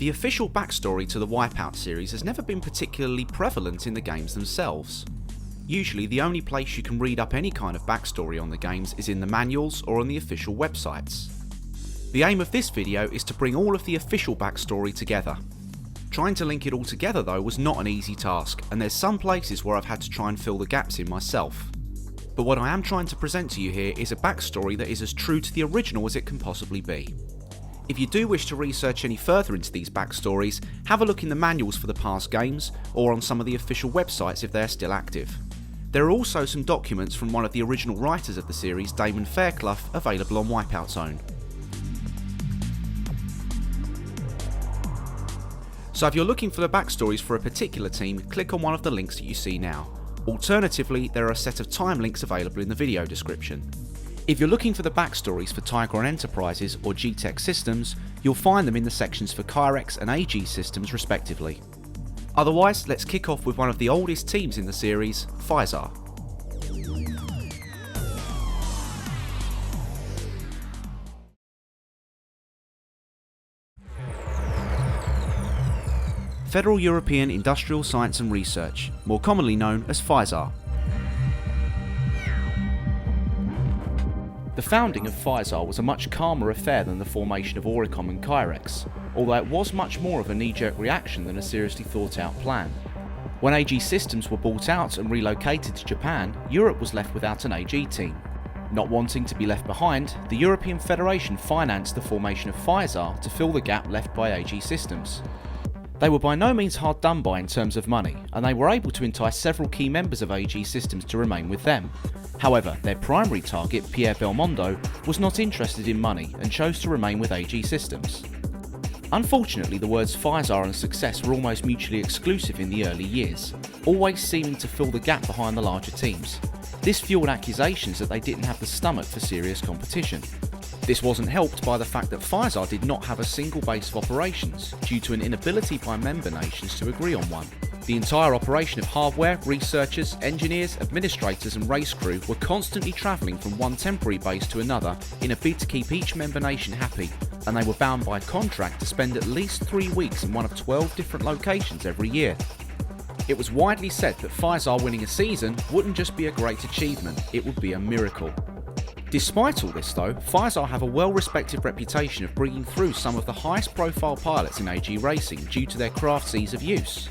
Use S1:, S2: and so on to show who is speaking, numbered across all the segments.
S1: The official backstory to the WipEout series has never been particularly prevalent in the games themselves. Usually the only place you can read up any kind of backstory on the games is in the manuals or on the official websites. The aim of this video is to bring all of the official backstory together. Trying to link it all together though was not an easy task, and there's some places where I've had to try and fill the gaps in myself. But what I am trying to present to you here is a backstory that is as true to the original as it can possibly be. If you do wish to research any further into these backstories, have a look in the manuals for the past games, or on some of the official websites if they are still active. There are also some documents from one of the original writers of the series, Damon Fairclough, available on WipEout's own. So if you're looking for the backstories for a particular team, click on one of the links that you see now. Alternatively, there are a set of time links available in the video description. If you're looking for the backstories for Tigron Enterprises or EG.X systems, you'll find them in the sections for Qirex and EG systems respectively. Otherwise, let's kick off with one of the oldest teams in the series, FEISAR. Federal European Industrial Science and Research, more commonly known as FEISAR. The founding of FEISAR was a much calmer affair than the formation of Auricom and Qirex, although it was much more of a knee-jerk reaction than a seriously thought-out plan. When AG systems were bought out and relocated to Japan, Europe was left without an AG team. Not wanting to be left behind, the European Federation financed the formation of FEISAR to fill the gap left by AG systems. They were by no means hard done by in terms of money, and they were able to entice several key members of AG systems to remain with them. However, their primary target, Pierre Belmondo, was not interested in money and chose to remain with AG systems. Unfortunately, the words FEISAR and success were almost mutually exclusive in the early years, always seeming to fill the gap behind the larger teams. This fueled accusations that they didn't have the stomach for serious competition. This wasn't helped by the fact that FEISAR did not have a single base of operations due to an inability by member nations to agree on one. The entire operation of hardware, researchers, engineers, administrators and race crew were constantly travelling from one temporary base to another in a bid to keep each member nation happy, and they were bound by contract to spend at least 3 weeks in one of 12 different locations every year. It was widely said that FEISAR winning a season wouldn't just be a great achievement, it would be a miracle. Despite all this though, FEISAR have a well-respected reputation of bringing through some of the highest profile pilots in AG racing due to their craft's ease of use.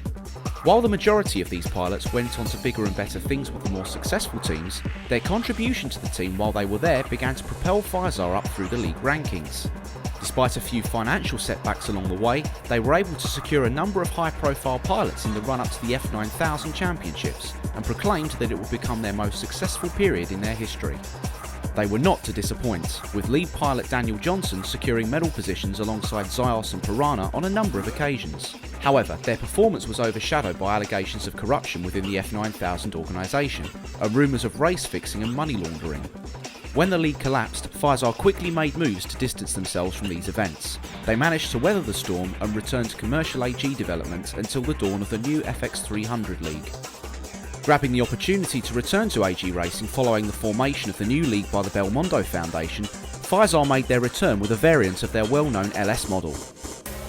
S1: While the majority of these pilots went on to bigger and better things with the more successful teams, their contribution to the team while they were there began to propel FEISAR up through the league rankings. Despite a few financial setbacks along the way, they were able to secure a number of high-profile pilots in the run-up to the F9000 championships and proclaimed that it would become their most successful period in their history. They were not to disappoint, with lead pilot Daniel Johnson securing medal positions alongside Xios and Piranha on a number of occasions. However, their performance was overshadowed by allegations of corruption within the F9000 organisation, and rumours of race fixing and money laundering. When the league collapsed, FEISAR quickly made moves to distance themselves from these events. They managed to weather the storm and return to commercial AG development until the dawn of the new FX300 league. Grabbing the opportunity to return to AG racing following the formation of the new league by the Belmondo Foundation, FEISAR made their return with a variant of their well-known LS model.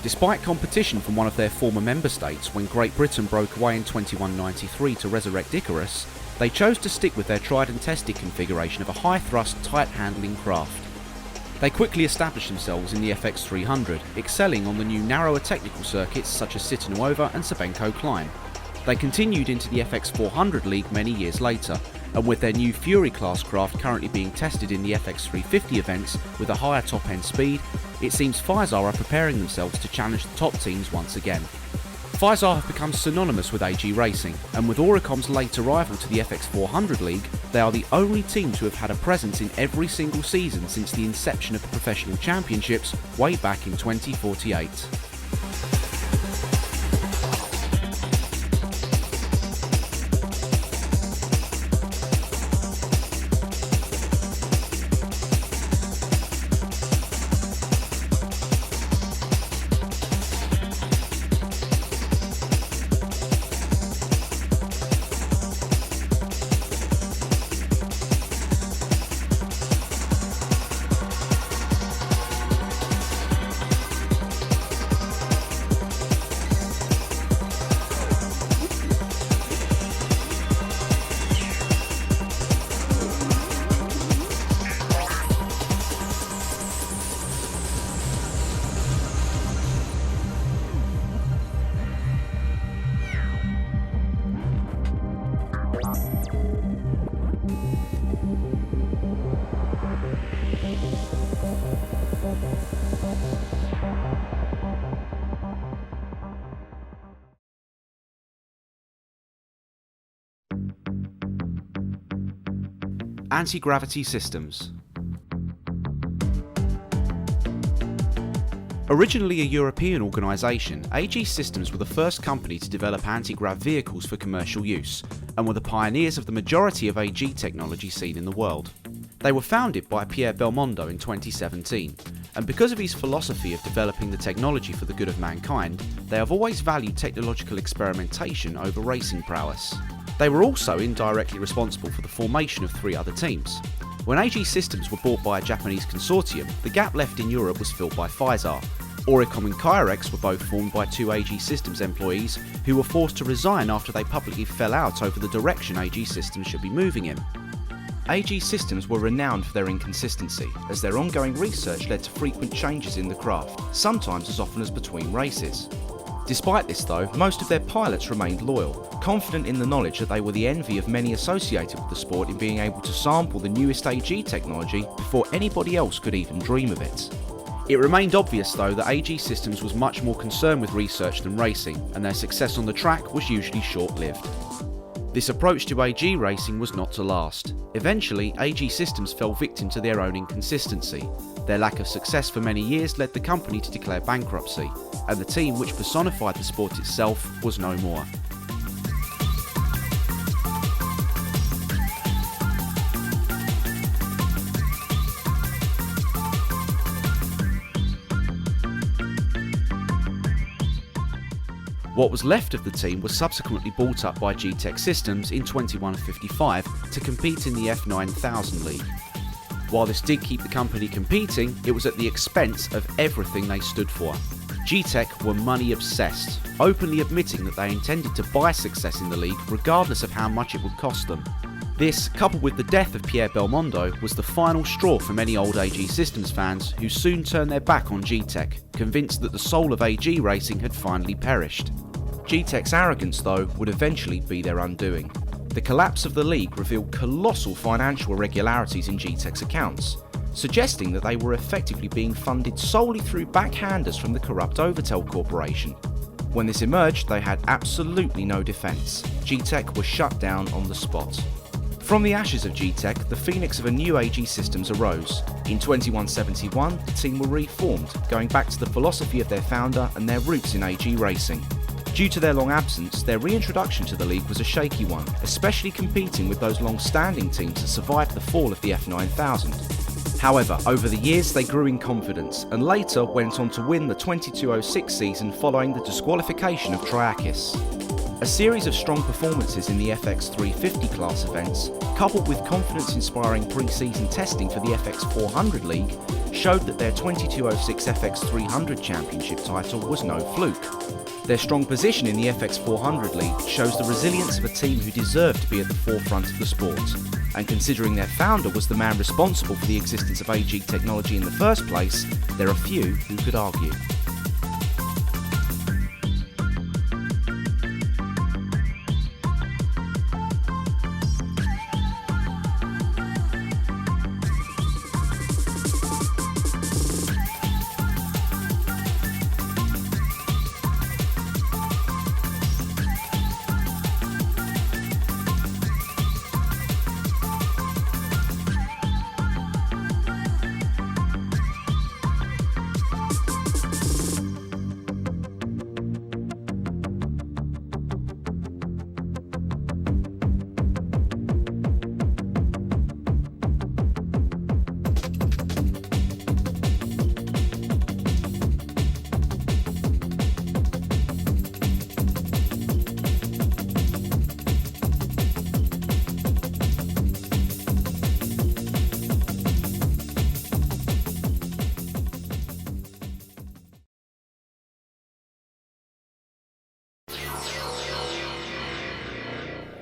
S1: Despite competition from one of their former member states when Great Britain broke away in 2193 to resurrect Icaras, they chose to stick with their tried and tested configuration of a high-thrust, tight-handling craft. They quickly established themselves in the FX300, excelling on the new narrower technical circuits such as Citanuova and Sabenko Climb. They continued into the FX400 league many years later, and with their new Fury class craft currently being tested in the FX350 events with a higher top-end speed, it seems FEISAR are preparing themselves to challenge the top teams once again. FEISAR have become synonymous with AG racing, and with Auricom's late arrival to the FX400 league, they are the only team to have had a presence in every single season since the inception of the professional championships way back in 2048. Anti-gravity systems. Originally a European organisation, EG Systems were the first company to develop anti-grav vehicles for commercial use, and were the pioneers of the majority of EG technology seen in the world. They were founded by Pierre Belmondo in 2017, and because of his philosophy of developing the technology for the good of mankind, they have always valued technological experimentation over racing prowess. They were also indirectly responsible for the formation of 3 other teams. When EG Systems were bought by a Japanese consortium, the gap left in Europe was filled by FEISAR. Auricom and Qirex were both formed by 2 EG Systems employees who were forced to resign after they publicly fell out over the direction EG Systems should be moving in. EG Systems were renowned for their inconsistency, as their ongoing research led to frequent changes in the craft, sometimes as often as between races. Despite this though, most of their pilots remained loyal, confident in the knowledge that they were the envy of many associated with the sport in being able to sample the newest EG technology before anybody else could even dream of it. It remained obvious though that EG Systems was much more concerned with research than racing, and their success on the track was usually short-lived. This approach to EG racing was not to last. Eventually, EG Systems fell victim to their own inconsistency. Their lack of success for many years led the company to declare bankruptcy, and the team which personified the sport itself was no more. What was left of the team was subsequently bought up by EG.X Systems in 2155 to compete in the F9000 League. While this did keep the company competing, it was at the expense of everything they stood for. EG.X were money obsessed, openly admitting that they intended to buy success in the league regardless of how much it would cost them. This, coupled with the death of Pierre Belmondo, was the final straw for many old EG Systems fans who soon turned their back on EG.X, convinced that the soul of EG racing had finally perished. EG.X arrogance, though, would eventually be their undoing. The collapse of the league revealed colossal financial irregularities in EG.X accounts, suggesting that they were effectively being funded solely through backhanders from the corrupt Overtel Corporation. When this emerged, they had absolutely no defence. EG.X was shut down on the spot. From the ashes of EG.X, the phoenix of a new EG Systems arose. In 2171, the team were reformed, going back to the philosophy of their founder and their roots in EG racing. Due to their long absence, their reintroduction to the league was a shaky one, especially competing with those long-standing teams that survived the fall of the F9000. However, over the years they grew in confidence, and later went on to win the 2206 season following the disqualification of Triakis. A series of strong performances in the FX350 class events, coupled with confidence-inspiring pre-season testing for the FX400 League, showed that their 2206 FX300 championship title was no fluke. Their strong position in the FX400 League shows the resilience of a team who deserved to be at the forefront of the sport, and considering their founder was the man responsible for the existence of EG technology in the first place, there are few who could argue.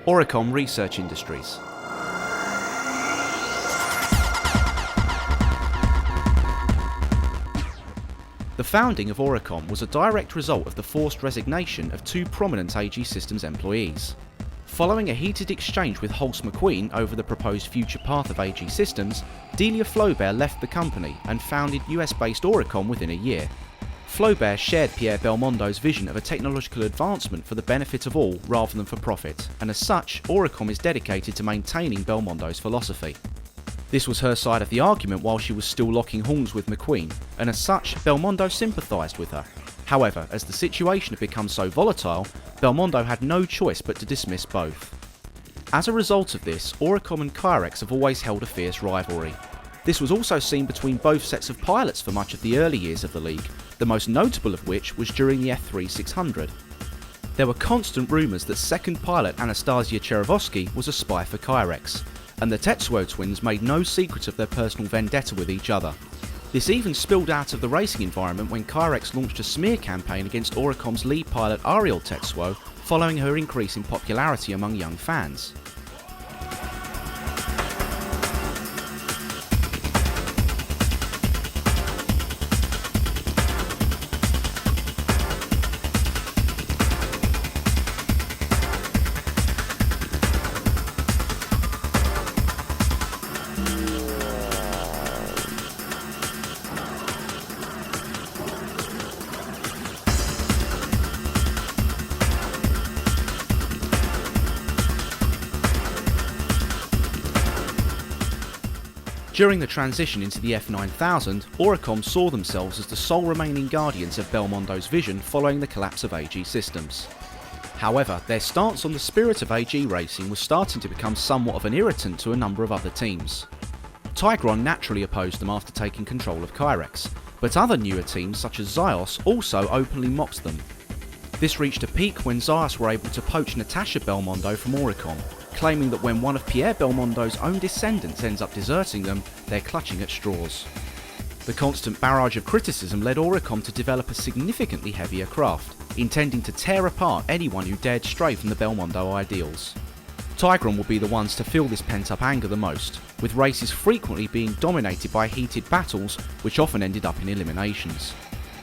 S1: Auricom Research Industries. The founding of Auricom was a direct result of the forced resignation of 2 prominent EG Systems employees. Following a heated exchange with Holst McQueen over the proposed future path of EG Systems, Delia Flaubert left the company and founded US-based Auricom within a year. Flaubert shared Pierre Belmondo's vision of a technological advancement for the benefit of all rather than for profit, and as such, Auricom is dedicated to maintaining Belmondo's philosophy. This was her side of the argument while she was still locking horns with McQueen, and as such, Belmondo sympathised with her. However, as the situation had become so volatile, Belmondo had no choice but to dismiss both. As a result of this, Auricom and Qirex have always held a fierce rivalry. This was also seen between both sets of pilots for much of the early years of the league, the most notable of which was during the F3600. There were constant rumours that second pilot Anastasia Cherevsky was a spy for Qirex, and the Tetsuo twins made no secret of their personal vendetta with each other. This even spilled out of the racing environment when Qirex launched a smear campaign against Auricom's lead pilot Ariel Tetsuo following her increase in popularity among young fans. During the transition into the F9000, Auricom saw themselves as the sole remaining guardians of Belmondo's vision following the collapse of AG Systems. However, their stance on the spirit of AG racing was starting to become somewhat of an irritant to a number of other teams. Tigron naturally opposed them after taking control of Qirex, but other newer teams such as Xios also openly mocked them. This reached a peak when Xios were able to poach Natasha Belmondo from Auricom, claiming that when one of Pierre Belmondo's own descendants ends up deserting them, they're clutching at straws. The constant barrage of criticism led Auricom to develop a significantly heavier craft, intending to tear apart anyone who dared stray from the Belmondo ideals. Tigron will be the ones to feel this pent-up anger the most, with races frequently being dominated by heated battles which often ended up in eliminations.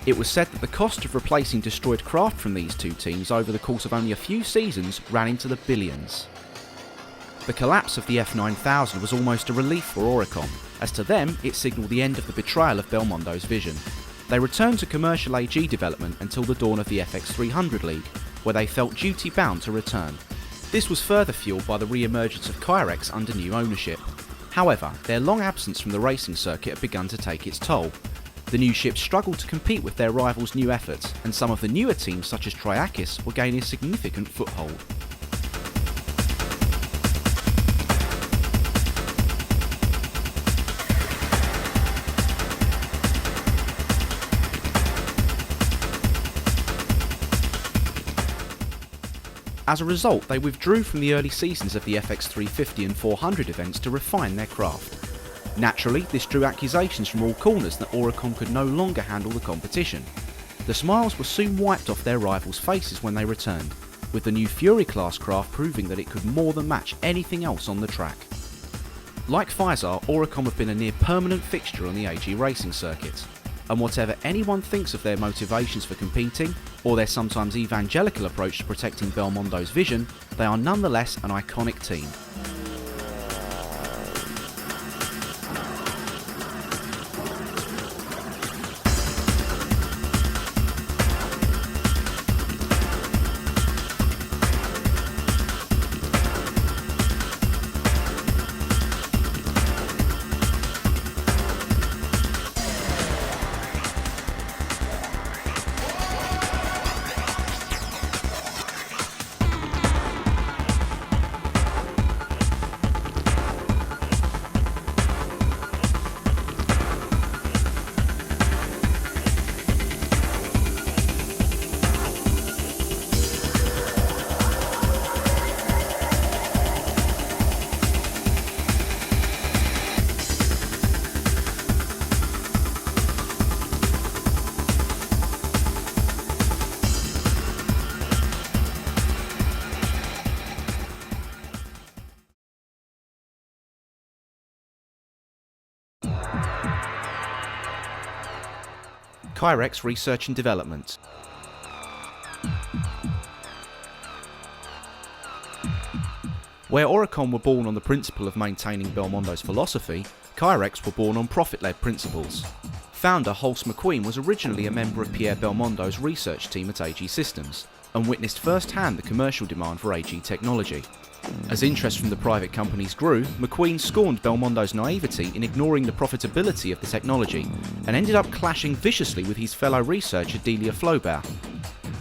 S1: It was said that the cost of replacing destroyed craft from these two teams over the course of only a few seasons ran into the billions. The collapse of the F9000 was almost a relief for Auricom, as to them it signalled the end of the betrayal of Belmondo's vision. They returned to commercial AG development until the dawn of the FX300 League, where they felt duty bound to return. This was further fuelled by the re-emergence of Qirex under new ownership. However, their long absence from the racing circuit had begun to take its toll. The new ships struggled to compete with their rivals' new efforts, and some of the newer teams such as Triakis were gaining a significant foothold. As a result, they withdrew from the early seasons of the FX350 and 400 events to refine their craft. Naturally, this drew accusations from all corners that Auricom could no longer handle the competition. The smiles were soon wiped off their rivals' faces when they returned, with the new Fury class craft proving that it could more than match anything else on the track. Like FEISAR, Auricom have been a near permanent fixture on the AG racing circuit, and whatever anyone thinks of their motivations for competing, or their sometimes evangelical approach to protecting Belmondo's vision, they are nonetheless an iconic team. Qirex Research and Development. Where Auricom were born on the principle of maintaining Belmondo's philosophy, Qirex were born on profit-led principles. Founder Holst McQueen was originally a member of Pierre Belmondo's research team at AG Systems, and witnessed firsthand the commercial demand for AG technology. As interest from the private companies grew, McQueen scorned Belmondo's naivety in ignoring the profitability of the technology and ended up clashing viciously with his fellow researcher Delia Flaubert.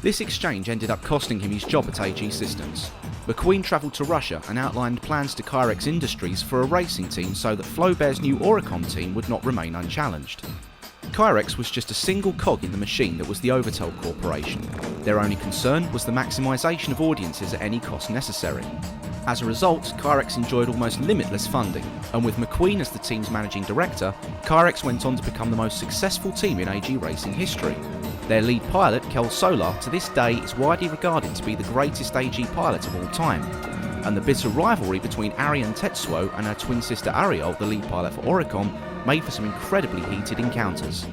S1: This exchange ended up costing him his job at AG Systems. McQueen travelled to Russia and outlined plans to Qirex Industries for a racing team so that Flaubert's new Auricom team would not remain unchallenged. Qirex was just a single cog in the machine that was the Overtel Corporation. Their only concern was the maximisation of audiences at any cost necessary. As a result, Qirex enjoyed almost limitless funding, and with McQueen as the team's managing director, Qirex went on to become the most successful team in AG racing history. Their lead pilot, Kel Solar, to this day is widely regarded to be the greatest AG pilot of all time, and the bitter rivalry between Ariane Tetsuo and her twin sister Ariel, the lead pilot for Auricom, made for some incredibly heated encounters.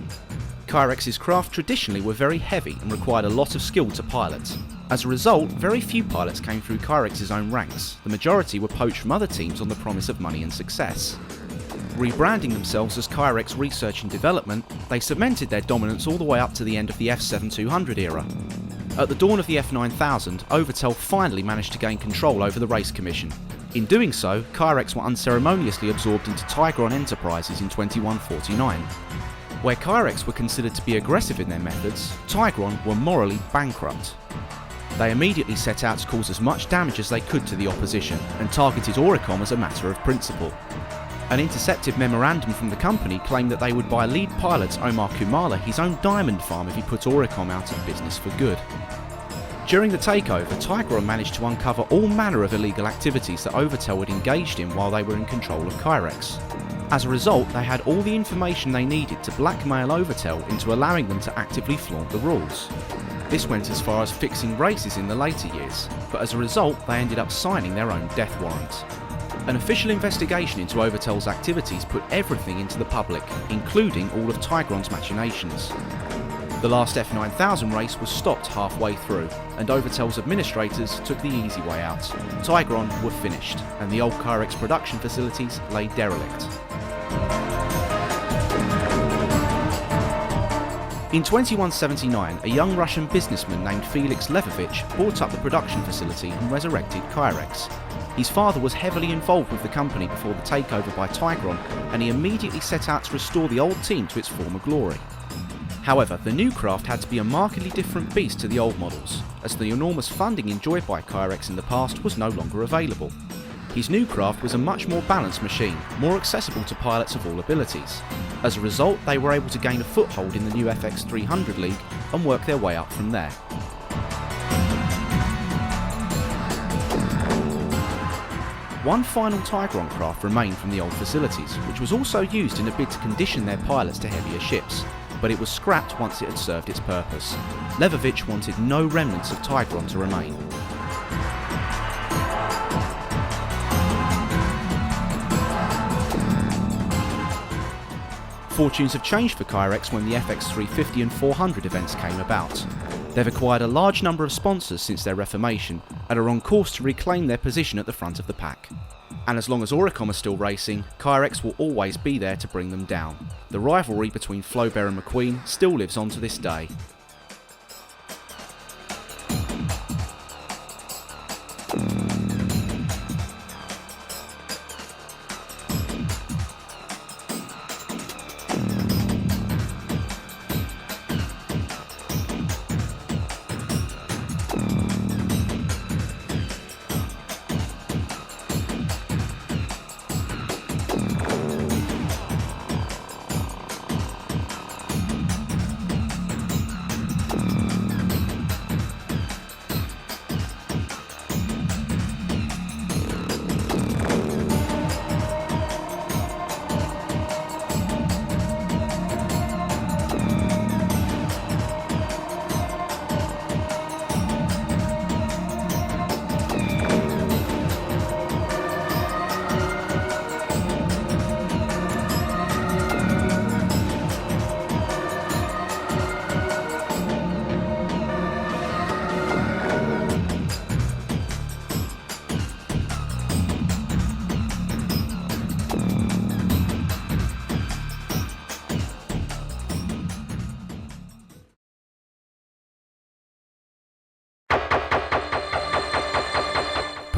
S1: Qirex's craft traditionally were very heavy and required a lot of skill to pilot. As a result, very few pilots came through Qirex's own ranks. The majority were poached from other teams on the promise of money and success. Rebranding themselves as Qirex Research and Development, they cemented their dominance all the way up to the end of the F7200 era. At the dawn of the F9000, Overtel finally managed to gain control over the race commission. In doing so, Qirex were unceremoniously absorbed into Tigron Enterprises in 2149. Where Qirex were considered to be aggressive in their methods, Tigron were morally bankrupt. They immediately set out to cause as much damage as they could to the opposition, and targeted Auricom as a matter of principle. An intercepted memorandum from the company claimed that they would buy lead pilot Omar Kumala his own diamond farm if he put Auricom out of business for good. During the takeover, Tigron managed to uncover all manner of illegal activities that Overtel had engaged in while they were in control of Qirex. As a result, they had all the information they needed to blackmail Overtel into allowing them to actively flaunt the rules. This went as far as fixing races in the later years, but as a result they ended up signing their own death warrant. An official investigation into Overtel's activities put everything into the public, including all of Tigron's machinations. The last F9000 race was stopped halfway through, and Overtel's administrators took the easy way out. Tigron were finished, and the old Qirex production facilities lay derelict. In 2179, a young Russian businessman named Felix Levovich bought up the production facility and resurrected Qirex. His father was heavily involved with the company before the takeover by Tigron, and he immediately set out to restore the old team to its former glory. However, the new craft had to be a markedly different beast to the old models, as the enormous funding enjoyed by Qirex in the past was no longer available. His new craft was a much more balanced machine, more accessible to pilots of all abilities. As a result, they were able to gain a foothold in the new FX300 League and work their way up from there. One final Tigron craft remained from the old facilities, which was also used in a bid to condition their pilots to heavier ships, but it was scrapped once it had served its purpose. Levovich wanted no remnants of Tigron to remain. Fortunes have changed for Qirex when the FX350 and 400 events came about. They've acquired a large number of sponsors since their reformation and are on course to reclaim their position at the front of the pack. And as long as Auricom are still racing, Qirex will always be there to bring them down. The rivalry between Flaubert and McQueen still lives on to this day.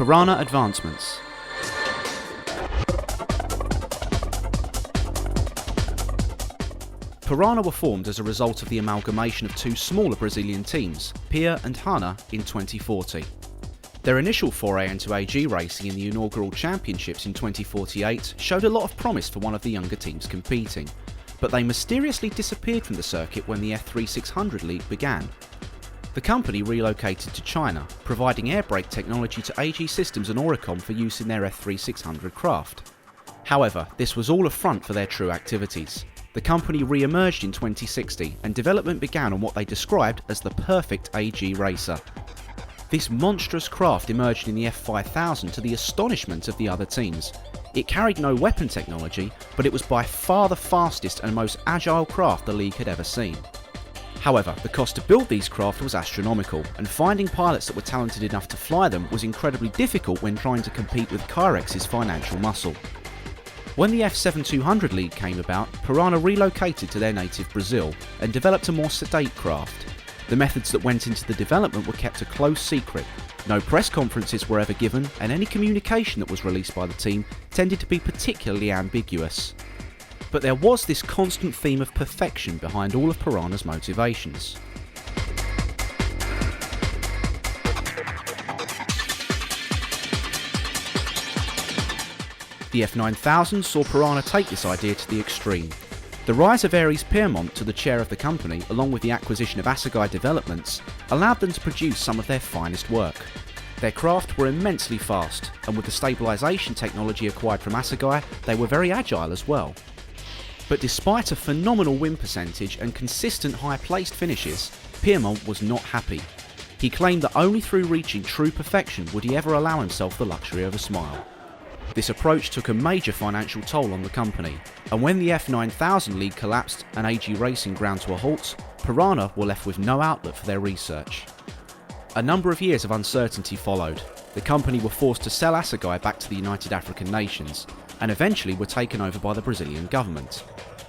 S1: Piranha advancements. Piranha were formed as a result of the amalgamation of two smaller Brazilian teams, Pia and Hana, in 2040. Their initial foray into AG racing in the inaugural championships in 2048 showed a lot of promise for one of the younger teams competing, but they mysteriously disappeared from the circuit when the F3600 League began. The company relocated to China, providing air brake technology to AG Systems and Auricom for use in their F3600 craft. However, this was all a front for their true activities. The company re-emerged in 2060 and development began on what they described as the perfect AG racer. This monstrous craft emerged in the F5000 to the astonishment of the other teams. It carried no weapon technology, but it was by far the fastest and most agile craft the league had ever seen. However, the cost to build these craft was astronomical, and finding pilots that were talented enough to fly them was incredibly difficult when trying to compete with Qirex's financial muscle. When the F7200 League came about, Piranha relocated to their native Brazil and developed a more sedate craft. The methods that went into the development were kept a close secret. No press conferences were ever given, and any communication that was released by the team tended to be particularly ambiguous. But there was this constant theme of perfection behind all of Piranha's motivations. The F9000 saw Piranha take this idea to the extreme. The rise of Aries Piermont to the chair of the company, along with the acquisition of Assegai Developments, allowed them to produce some of their finest work. Their craft were immensely fast, and with the stabilisation technology acquired from Assegai, they were very agile as well. But despite a phenomenal win percentage and consistent high-placed finishes, Piermont was not happy. He claimed that only through reaching true perfection would he ever allow himself the luxury of a smile. This approach took a major financial toll on the company, and when the F9000 League collapsed and AG racing ground to a halt, Piranha were left with no outlet for their research. A number of years of uncertainty followed. The company were forced to sell Assegai back to the United African Nations, and eventually were taken over by the Brazilian government.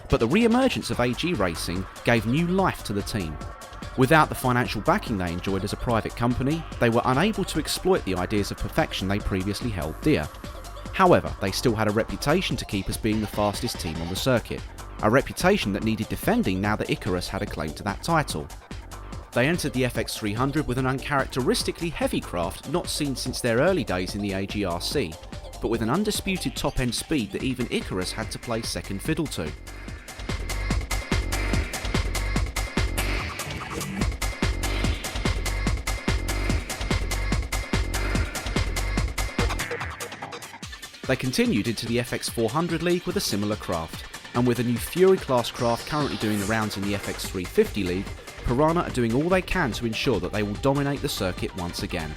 S1: But the re-emergence of AG racing gave new life to the team. Without the financial backing they enjoyed as a private company, they were unable to exploit the ideas of perfection they previously held dear. However, they still had a reputation to keep as being the fastest team on the circuit, a reputation that needed defending now that Icaras had a claim to that title. They entered the FX300 with an uncharacteristically heavy craft not seen since their early days in the EG.R, but with an undisputed top-end speed that even Icaras had to play second fiddle to. They continued into the FX400 League with a similar craft, and with a new Fury class craft currently doing the rounds in the FX350 League, Piranha are doing all they can to ensure that they will dominate the circuit once again.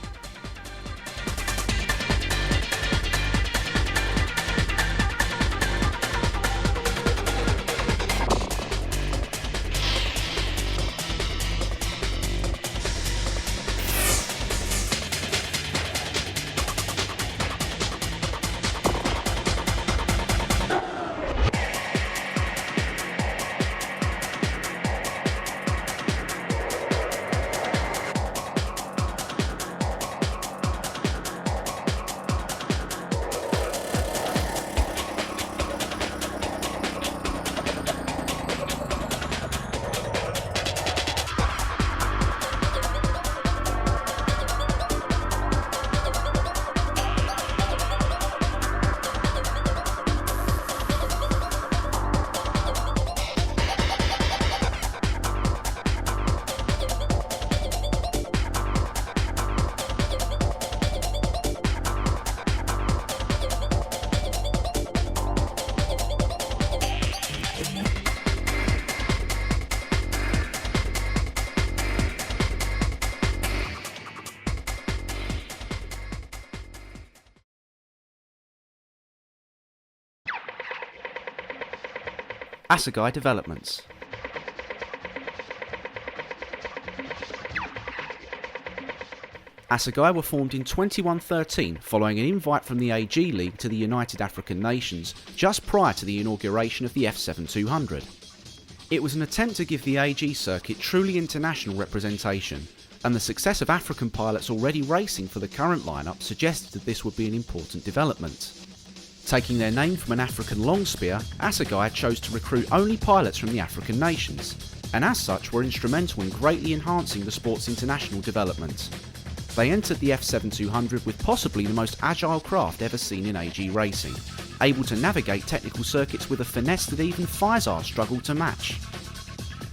S1: Assegai Developments. Assegai were formed in 2113 following an invite from the AG League to the United African Nations just prior to the inauguration of the F7200. It was an attempt to give the AG circuit truly international representation, and the success of African pilots already racing for the current lineup suggested that this would be an important development. Taking their name from an African long spear, Assegai chose to recruit only pilots from the African nations, and as such were instrumental in greatly enhancing the sport's international development. They entered the F7200 with possibly the most agile craft ever seen in AG racing, able to navigate technical circuits with a finesse that even FEISAR struggled to match.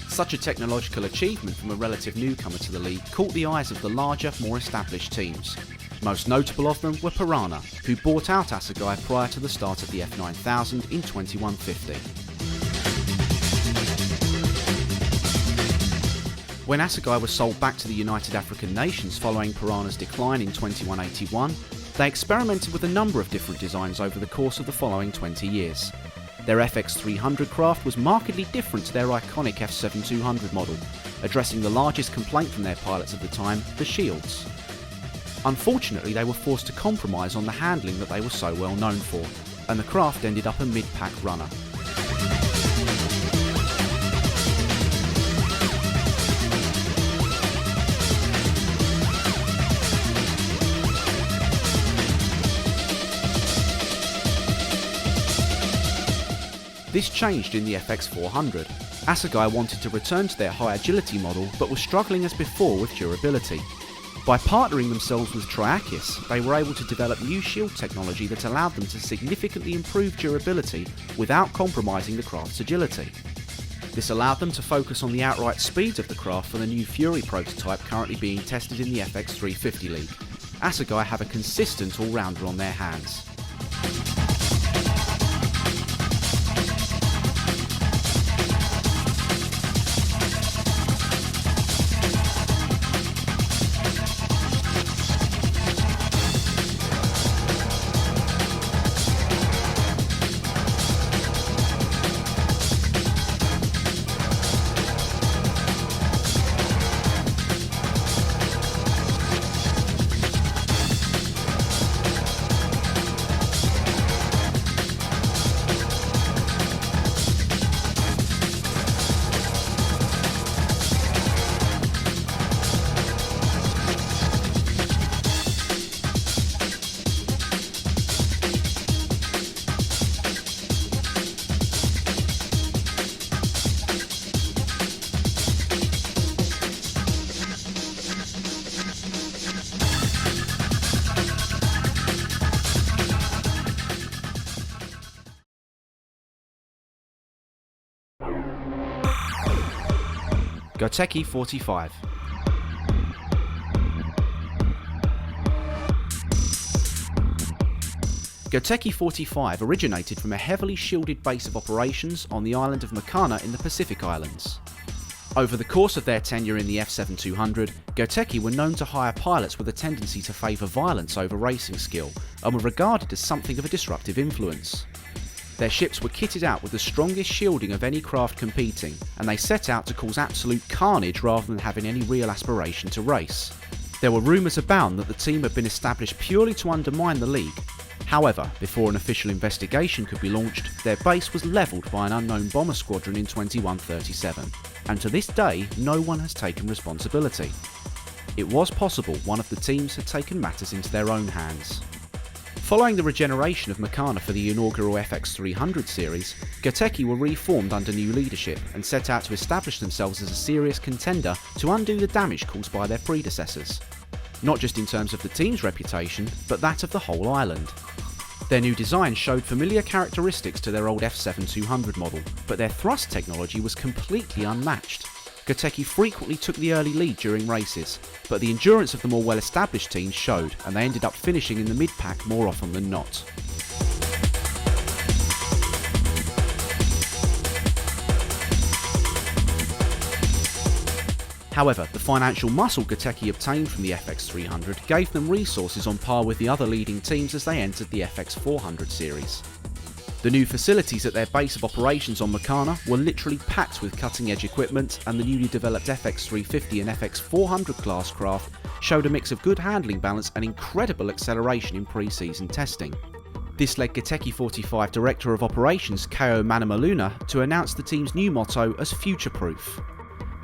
S1: Such a technological achievement from a relative newcomer to the league caught the eyes of the larger, more established teams. Most notable of them were Piranha, who bought out Assegai prior to the start of the F9000 in 2150. When Assegai was sold back to the United African Nations following Piranha's decline in 2181, they experimented with a number of different designs over the course of the following 20 years. Their FX300 craft was markedly different to their iconic F7200 model, addressing the largest complaint from their pilots at the time, the Xios. Unfortunately, they were forced to compromise on the handling that they were so well known for, and the craft ended up a mid-pack runner. This changed in the FX400. Assegai wanted to return to their high agility model, but were struggling as before with durability. By partnering themselves with Triakis, they were able to develop new shield technology that allowed them to significantly improve durability without compromising the craft's agility. This allowed them to focus on the outright speeds of the craft for the new Fury prototype currently being tested in the FX350 League. Assegai have a consistent all-rounder on their hands. Goteki 45. Goteki 45 originated from a heavily shielded base of operations on the island of Makana in the Pacific Islands. Over the course of their tenure in the F7200, Goteki were known to hire pilots with a tendency to favour violence over racing skill, and were regarded as something of a disruptive influence. Their ships were kitted out with the strongest shielding of any craft competing, and they set out to cause absolute carnage rather than having any real aspiration to race. There were rumours abound that the team had been established purely to undermine the league. However, before an official investigation could be launched, their base was levelled by an unknown bomber squadron in 2137, and to this day no one has taken responsibility. It was possible one of the teams had taken matters into their own hands. Following the regeneration of Makana for the inaugural FX300 series, Goteki were reformed under new leadership and set out to establish themselves as a serious contender to undo the damage caused by their predecessors. Not just in terms of the team's reputation, but that of the whole island. Their new design showed familiar characteristics to their old F7200 model, but their thrust technology was completely unmatched. Goteki frequently took the early lead during races, but the endurance of the more well-established teams showed, and they ended up finishing in the mid-pack more often than not. However, the financial muscle Goteki obtained from the FX300 gave them resources on par with the other leading teams as they entered the FX400 series. The new facilities at their base of operations on Makana were literally packed with cutting-edge equipment, and the newly developed FX350 and FX400 class craft showed a mix of good handling balance and incredible acceleration in pre-season testing. This led Goteki 45 Director of Operations Kao Manamaluna to announce the team's new motto as future-proof.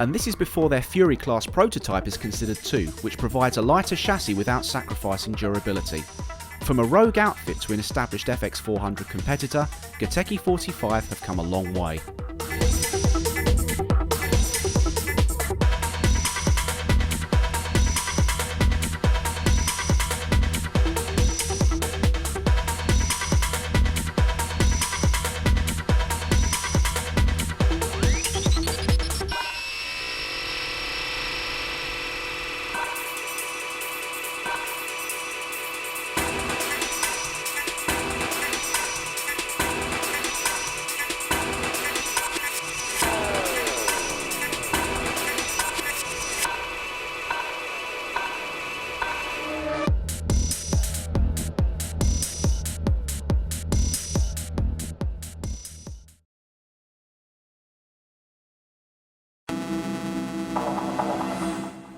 S1: And this is before their Fury class prototype is considered too, which provides a lighter chassis without sacrificing durability. From a rogue outfit to an established FX400 competitor, Gateki 45 have come a long way.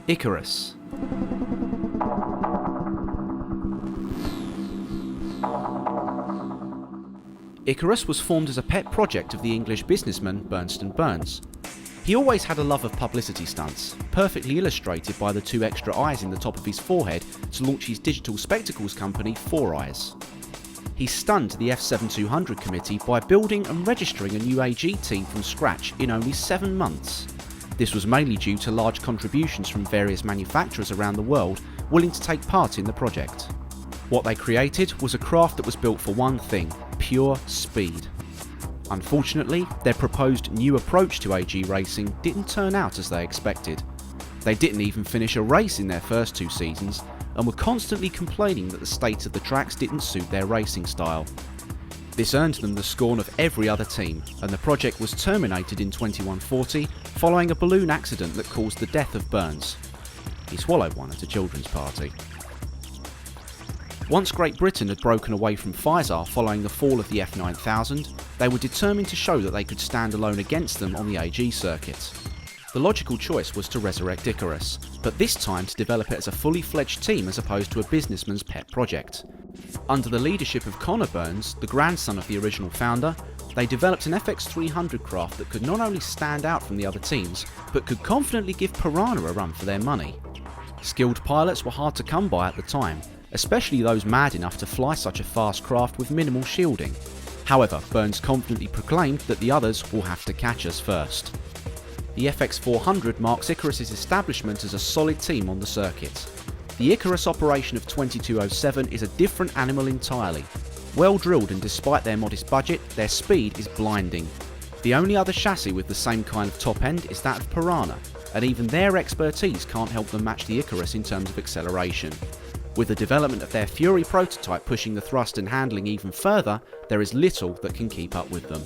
S1: Icaras. Icaras was formed as a pet project of the English businessman Bernston Burns. He always had a love of publicity stunts, perfectly illustrated by the 2 extra eyes in the top of his forehead to launch his digital spectacles company 4 Eyes. He stunned the F7200 committee by building and registering a new AG team from scratch in only 7 months. This was mainly due to large contributions from various manufacturers around the world willing to take part in the project. What they created was a craft that was built for one thing: pure speed. Unfortunately, their proposed new approach to AG racing didn't turn out as they expected. They didn't even finish a race in their first 2 seasons and were constantly complaining that the state of the tracks didn't suit their racing style. This earned them the scorn of every other team, and the project was terminated in 2140 following a balloon accident that caused the death of Burns. He swallowed one at a children's party. Once Great Britain had broken away from FEISAR following the fall of the F9000, they were determined to show that they could stand alone against them on the AG circuit. The logical choice was to resurrect Icaras, but this time to develop it as a fully fledged team as opposed to a businessman's pet project. Under the leadership of Connor Burns, the grandson of the original founder, they developed an FX300 craft that could not only stand out from the other teams, but could confidently give Piranha a run for their money. Skilled pilots were hard to come by at the time, especially those mad enough to fly such a fast craft with minimal shielding. However, Burns confidently proclaimed that the others will have to catch us first. The FX400 marks Icaras' establishment as a solid team on the circuit. The Icaras operation of 2207 is a different animal entirely. Well drilled, and despite their modest budget, their speed is blinding. The only other chassis with the same kind of top end is that of Piranha, and even their expertise can't help them match the Icaras in terms of acceleration. With the development of their Fury prototype pushing the thrust and handling even further, there is little that can keep up with them.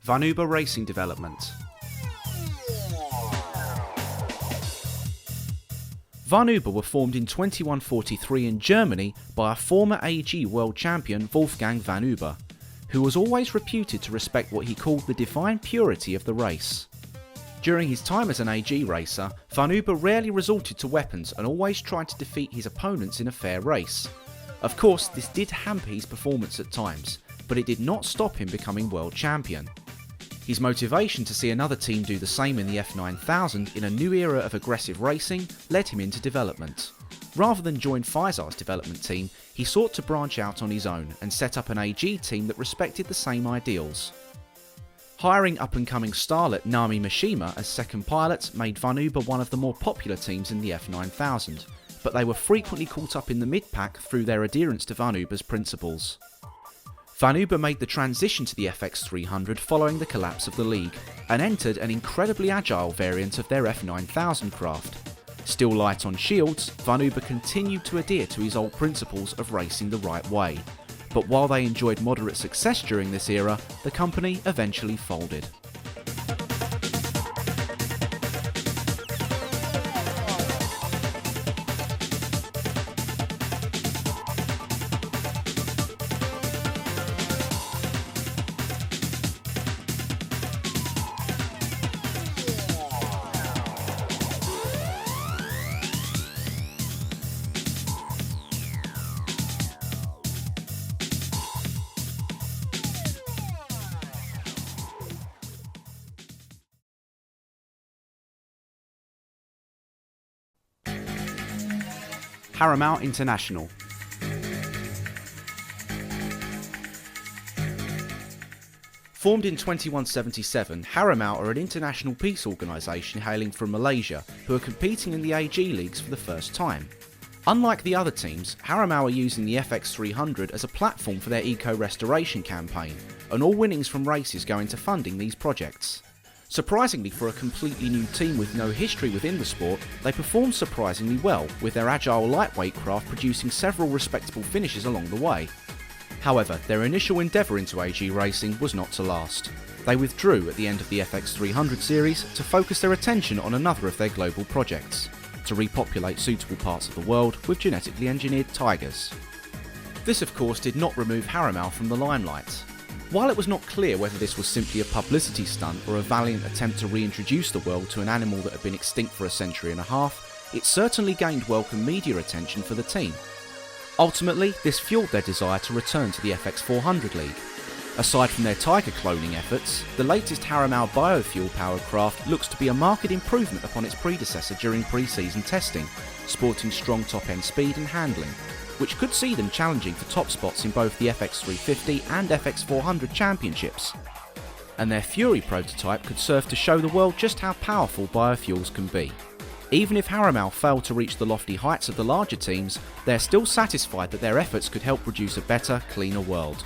S1: Vanuba Racing Development. Vanuba were formed in 2143 in Germany by a former AG world champion Wolfgang Vanuba, who was always reputed to respect what he called the divine purity of the race. During his time as an AG racer, Vanuba rarely resorted to weapons and always tried to defeat his opponents in a fair race. Of course, this did hamper his performance at times, but it did not stop him becoming world champion. His motivation to see another team do the same in the F9000 in a new era of aggressive racing led him into development. Rather than join FEISAR's development team, he sought to branch out on his own and set up an AG team that respected the same ideals. Hiring up-and-coming starlet Nami Mishima as second pilot made Vanuba one of the more popular teams in the F9000, but they were frequently caught up in the mid-pack through their adherence to Vanuba's principles. Vanuba made the transition to the FX300 following the collapse of the league, and entered an incredibly agile variant of their F9000 craft. Still light on shields, Vanuba continued to adhere to his old principles of racing the right way, but while they enjoyed moderate success during this era, the company eventually folded. Harimau International. Formed in 2177, Harimau are an international peace organisation hailing from Malaysia who are competing in the AG leagues for the first time. Unlike the other teams, Harimau are using the FX300 as a platform for their eco-restoration campaign, and all winnings from races go into funding these projects. Surprisingly, for a completely new team with no history within the sport, they performed surprisingly well, with their agile lightweight craft producing several respectable finishes along the way. However, their initial endeavour into AG racing was not to last. They withdrew at the end of the FX300 series to focus their attention on another of their global projects, to repopulate suitable parts of the world with genetically engineered tigers. This of course did not remove Harimau from the limelight. While it was not clear whether this was simply a publicity stunt or a valiant attempt to reintroduce the world to an animal that had been extinct for a century and a half, it certainly gained welcome media attention for the team. Ultimately, this fueled their desire to return to the FX400 League. Aside from their tiger cloning efforts, the latest Harimau biofuel-powered craft looks to be a marked improvement upon its predecessor during pre-season testing, sporting strong top-end speed and handling, which could see them challenging for top spots in both the FX350 and FX400 championships. And their Fury prototype could serve to show the world just how powerful biofuels can be. Even if Harimau failed to reach the lofty heights of the larger teams, they're still satisfied that their efforts could help produce a better, cleaner world.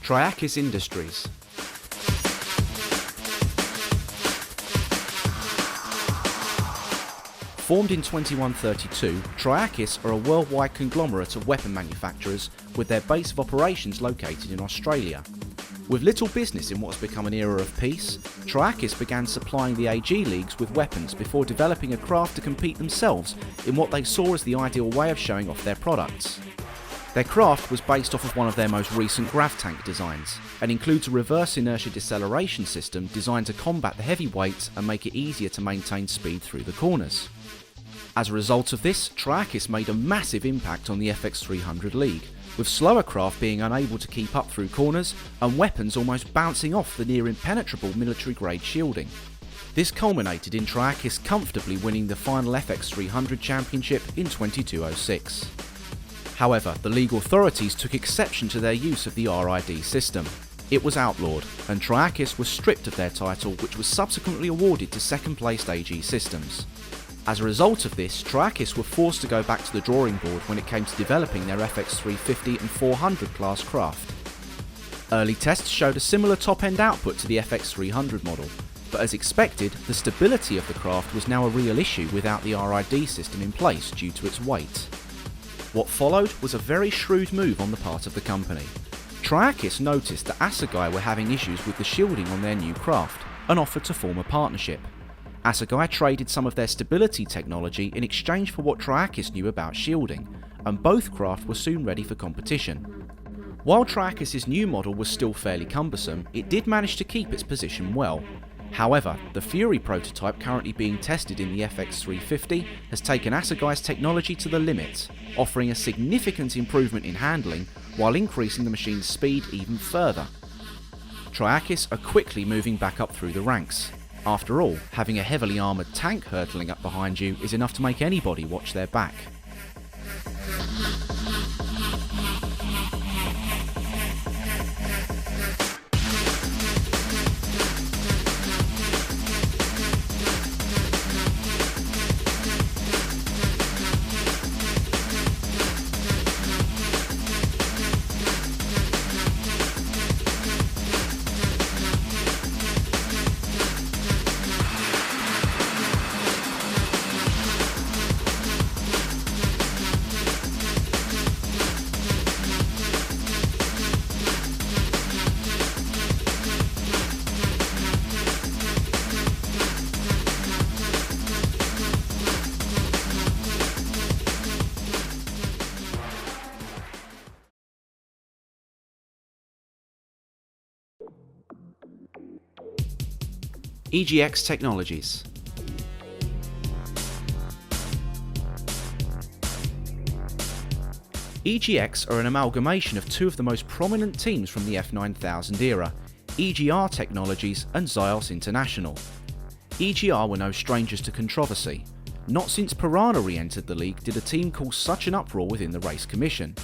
S1: Triakis Industries. Formed in 2132, Triakis are a worldwide conglomerate of weapon manufacturers with their base of operations located in Australia. With little business in what's become an era of peace, Triakis began supplying the AG leagues with weapons before developing a craft to compete themselves in what they saw as the ideal way of showing off their products. Their craft was based off of one of their most recent grav tank designs, and includes a reverse inertia deceleration system designed to combat the heavy weight and make it easier to maintain speed through the corners. As a result of this, Triakis made a massive impact on the FX300 League, with slower craft being unable to keep up through corners and weapons almost bouncing off the near impenetrable military grade shielding. This culminated in Triakis comfortably winning the final FX300 championship in 2206. However, the league authorities took exception to their use of the RID system. It was outlawed, and Triakis was stripped of their title, which was subsequently awarded to second-placed AG Systems. As a result of this, Triakis were forced to go back to the drawing board when it came to developing their FX350 and 400 class craft. Early tests showed a similar top-end output to the FX300 model, but as expected, the stability of the craft was now a real issue without the RID system in place due to its weight. What followed was a very shrewd move on the part of the company. Triakis noticed that Assegai were having issues with the shielding on their new craft and offered to form a partnership. Assegai traded some of their stability technology in exchange for what Triakis knew about shielding, and both craft were soon ready for competition. While Triakis' new model was still fairly cumbersome, it did manage to keep its position well. However, the Fury prototype currently being tested in the FX350 has taken Assegai's technology to the limit, offering a significant improvement in handling while increasing the machine's speed even further. Triakis are quickly moving back up through the ranks. After all, having a heavily armoured tank hurtling up behind you is enough to make anybody watch their back. EG.X Technologies. EG.X are an amalgamation of two of the most prominent teams from the F9000 era, EG.R Technologies and Xios International. EG.R were no strangers to controversy. Not since Piranha re-entered the league did a team cause such an uproar within the race commission.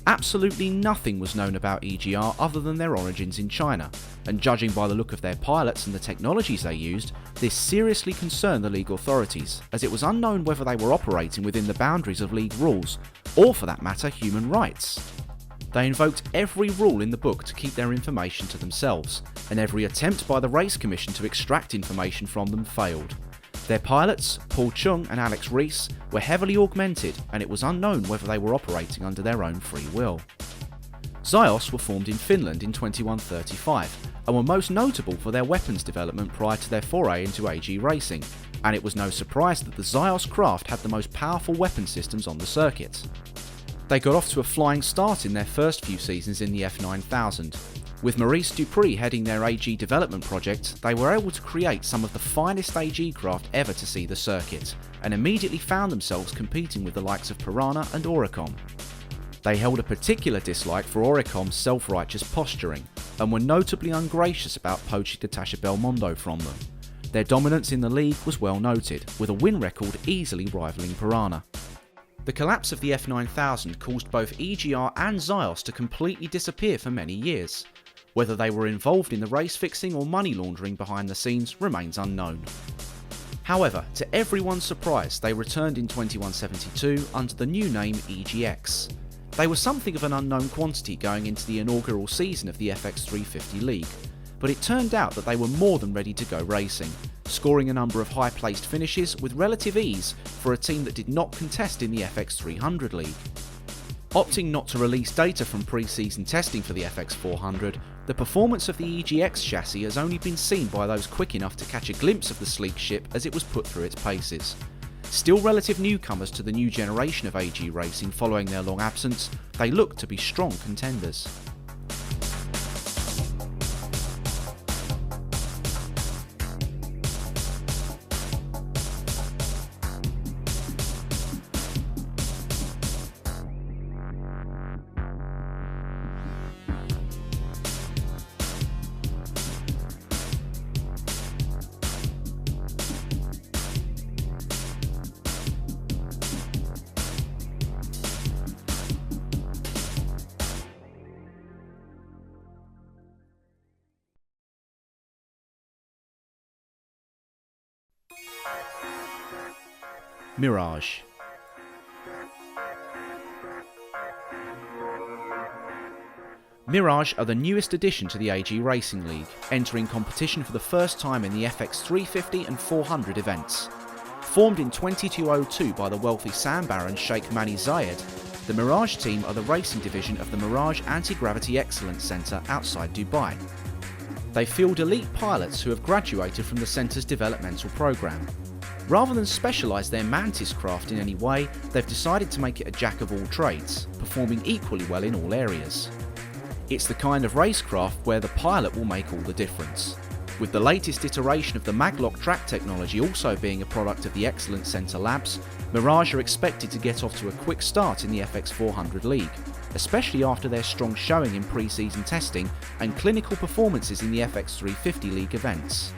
S1: Absolutely nothing was known about EG.R other than their origins in China, and judging by the look of their pilots and the technologies they used, this seriously concerned the league authorities, as it was unknown whether they were operating within the boundaries of league rules, or for that matter human rights. They invoked every rule in the book to keep their information to themselves, and every attempt by the race commission to extract information from them failed. Their pilots, Paul Chung and Alex Rees, were heavily augmented, and it was unknown whether they were operating under their own free will. Xios were formed in Finland in 2135, and were most notable for their weapons development prior to their foray into AG racing, and it was no surprise that the Xios craft had the most powerful weapon systems on the circuit. They got off to a flying start in their first few seasons in the F9000. With Maurice Dupree heading their AG development project, they were able to create some of the finest AG craft ever to see the circuit, and immediately found themselves competing with the likes of Piranha and Auricom. They held a particular dislike for Auricom's self-righteous posturing, and were notably ungracious about poaching Natasha Belmondo from them. Their dominance in the league was well noted, with a win record easily rivaling Piranha. The collapse of the F9000 caused both EG.R and Xios to completely disappear for many years. Whether they were involved in the race fixing or money laundering behind the scenes remains unknown. However, to everyone's surprise, they returned in 2172 under the new name EG.X. They were something of an unknown quantity going into the inaugural season of the FX350 League, but it turned out that they were more than ready to go racing, scoring a number of high-placed finishes with relative ease for a team that did not contest in the FX300 League. Opting not to release data from pre-season testing for the FX400, the performance of the EG.X chassis has only been seen by those quick enough to catch a glimpse of the sleek ship as it was put through its paces. Still relative newcomers to the new generation of AG racing following their long absence, they look to be strong contenders. Mirage. Mirage are the newest addition to the AG Racing League, entering competition for the first time in the FX 350 and 400 events. Formed in 2202 by the wealthy Sam Baron Sheikh Mani Zayed, the Mirage team are the racing division of the Mirage Anti-Gravity Excellence Centre outside Dubai. They field elite pilots who have graduated from the centre's developmental programme. Rather than specialise their Mantis craft in any way, they've decided to make it a jack of all trades, performing equally well in all areas. It's the kind of racecraft where the pilot will make all the difference. With the latest iteration of the Maglock track technology also being a product of the Excellence Centre Labs, Mirage are expected to get off to a quick start in the FX 400 League, especially after their strong showing in pre-season testing and clinical performances in the FX 350 League events.